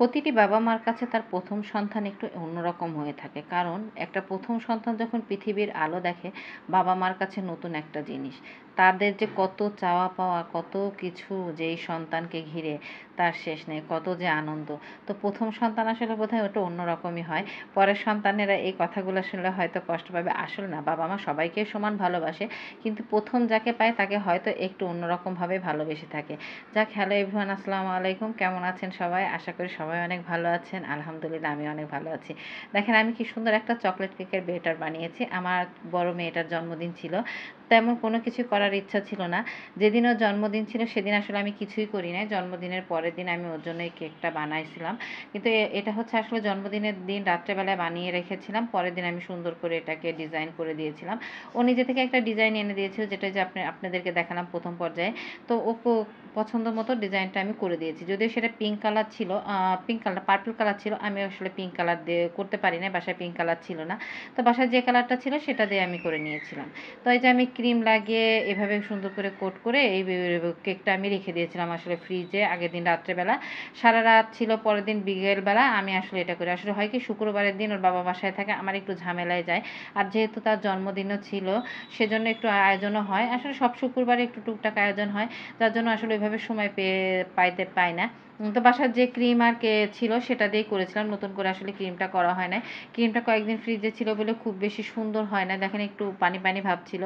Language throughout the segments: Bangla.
প্রতিটি বাবা-মার কাছে তার ১ম সন্তান একটু অন্যরকম হয়ে থাকে। কারণ একটা ১ম সন্তান যখন পৃথিবীর আলো দেখে, বাবা-মার কাছে নতুন একটা জিনিস। তাদের যে কত চাওয়া পাওয়া, কত কিছু যে এই সন্তানকে ঘিরে তার শেষ নেই, কত যে আনন্দ। তো ১ম সন্তান আসলে বোধহয় ওটা অন্যরকমই হয়। পরের সন্তানেরা এই কথাগুলো শুনলে হয়তো কষ্ট পাবে। আসলে না, বাবা-মা সবাইকে সমান ভালোবাসে। কিন্তু ১ম যাকে পায় তাকে হয়তো একটু অন্যরকমভাবে ভালোবেসে থাকে। যাক, হ্যালো এভরিওয়ান, আসসালামু আলাইকুম। কেমন আছেন সবাই? আশা করি সবাই অনেক ভালো আছেন। আলহামদুলিল্লাহ আমি অনেক ভালো আছি। দেখেন, আমি কি সুন্দর একটা চকলেট কেকের বেটার বানিয়েছি। আমার বড় মেয়েটার জন্মদিন ছিল। তেমন কোনো কিছু করার ইচ্ছা ছিল না। যেদিন ওর জন্মদিন ছিল সেদিন আসলে আমি কিছুই করি নাই। জন্মদিনের পরের দিন আমি ওর জন্য এই কেকটা বানাইছিলাম। কিন্তু এটা হচ্ছে আসলে জন্মদিনের দিন রাত্রেবেলায় বানিয়ে রেখেছিলাম। পরের দিন আমি সুন্দর করে এটাকে ডিজাইন করে দিয়েছিলাম। ও নিজে থেকে একটা ডিজাইন এনে দিয়েছিল, যেটা যে আপনাদেরকে দেখালাম ১ম পর্যায়ে। তো ও পছন্দ মতো ডিজাইনটা আমি করে দিয়েছি। যদিও সেটা পিঙ্ক কালার ছিল, পিঙ্ক কালার পার্পল কালার ছিল। আমি আসলে পিঙ্ক কালার দিয়ে করতে পারি না। বাসায় পিঙ্ক কালার ছিল না। তো বাসায় যে কালারটা ছিল সেটা দিয়ে আমি করে নিয়েছিলাম। তো এই যে আমি ক্রিম লাগিয়ে এভাবে সুন্দর করে কোট করে এই কেকটা আমি রেখে দিয়েছিলাম আসলে ফ্রিজে আগের দিন রাত্রেবেলা। সারা রাত ছিল, পরের দিন বিকেলবেলা আমি আসলে এটা করি। আসলে হয় কি, শুক্রবারের দিন ওর বাবা বাসায় থাকে, আমার একটু ঝামেলায় যায়। আর যেহেতু তার জন্মদিনও ছিল, সেজন্য একটু আয়োজনও হয়। আসলে সব শুক্রবারে একটু টুকটাক আয়োজন হয়। যার জন্য আসলে ওইভাবে সময় পাই না। তো বাসার যে ক্রিম আর ছিল সেটা দিয়েই করেছিলাম। নতুন করে আসলে ক্রিমটা করা হয় নাই। ক্রিমটা কয়েকদিন ফ্রিজে ছিল বলে খুব বেশি সুন্দর হয় না। দেখেন, একটু পানি, পানি ভাব ছিল।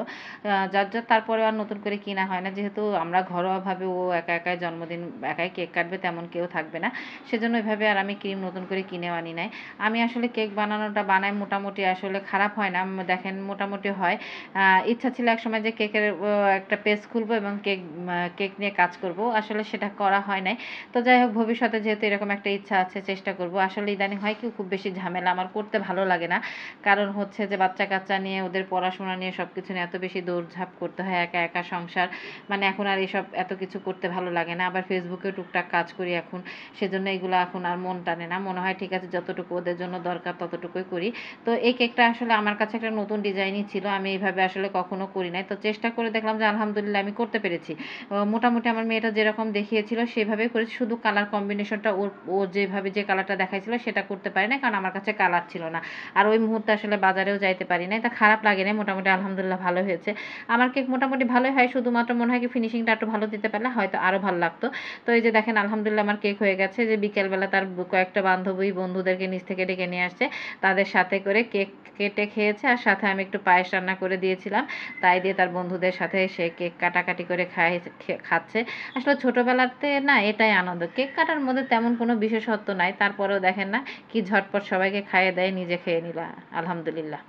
যার তারপরেও আর নতুন করে কিনা হয় না। যেহেতু আমরা ঘরোয়াভাবে ও একাই জন্মদিন একাই কেক কাটবে, তেমন কেউ থাকবে না। সেজন্য ওইভাবে আর আমি ক্রিম নতুন করে কিনেও আনি নাই। আমি আসলে কেক বানানোটা বানাই মোটামুটি, আসলে খারাপ হয় না। দেখেন, মোটামুটি হয়। ইচ্ছা ছিল একসময় যে কেকের একটা পেজ খুলবো এবং কেক নিয়ে কাজ করব। আসলে সেটা করা হয় নাই। তো যাই হোক, ভবিষ্যতে যেহেতু এরকম একটা ইচ্ছা আছে, চেষ্টা করব। আসলে ইদানিং হয় কি, খুব বেশি ঝামেলা আমার করতে ভালো লাগে না। কারণ হচ্ছে যে বাচ্চা-কাচ্চা নিয়ে, ওদের পড়াশোনা নিয়ে, সবকিছু নিয়ে এত বেশি দৌড়ঝাঁপ করতে হয়, একা সংসার। মানে এখন আর এসব এত কিছু করতে ভালো লাগে না। আবার ফেসবুকেও টুকটাক কাজ করি এখন। সেজন্য এগুলো এখন আর মন টানে না। মনে হয় ঠিক আছে, যতটুকু ওদের জন্য দরকার ততটুকুই করি। তো এই কেকটা আসলে আমার কাছে একটা নতুন ডিজাইনই ছিল। আমি এভাবে আসলে কখনো করি নাই। তো চেষ্টা করে দেখলাম যে আলহামদুলিল্লাহ আমি করতে পেরেছি। মোটামুটি আমার মেয়েটা যেরকম দেখিয়েছিল সেভাবেই করেছি। শুধু কালার কম্বিনেশনটা ও যেভাবে যে কালারটা দেখাইছিল সেটা করতে পারি নাই। কারণ আমার কাছে কালার ছিল না। আর ওই মুহূর্তে আসলে বাজারেও যাইতে পারি নাই। তা খারাপ লাগে নাই। মোটামুটি আলহামদুলিল্লাহ ভালো হয়েছে। আমার কেক মোটামুটি ভালোই হয়। শুধুমাত্র মনে হয় কি, ফিনিশিংটা একটু ভালো দিতে পারলে হয়তো আরো ভালো লাগতো। তো এই যে দেখেন, আলহামদুলিল্লাহ আমার কেক হয়ে গেছে। যে বিকেলবেলা তার কয়েকটা বন্ধুদেরকে নিচ থেকে ডেকে নিয়ে আসছে। তাদের সাথে করে কেক কেটে খেয়েছে, আর সাথে আমি একটু পায়েস রান্না করে দিয়েছিলাম। তাই দিয়ে তার বন্ধুদের সাথে সে কেক কাটাকাটি করে খাচ্ছে। আসলে ছোটবেলাতে না, এটাই আনন্দ। কেক কাটার মধ্যে তেমন কোনো বিশেষত্ব নাই। তারপরেও দেখেন না, কি ঝটপট সবাইকে খাইয়ে দেয়, নিজে খেয়ে নিল। আলহামদুলিল্লাহ।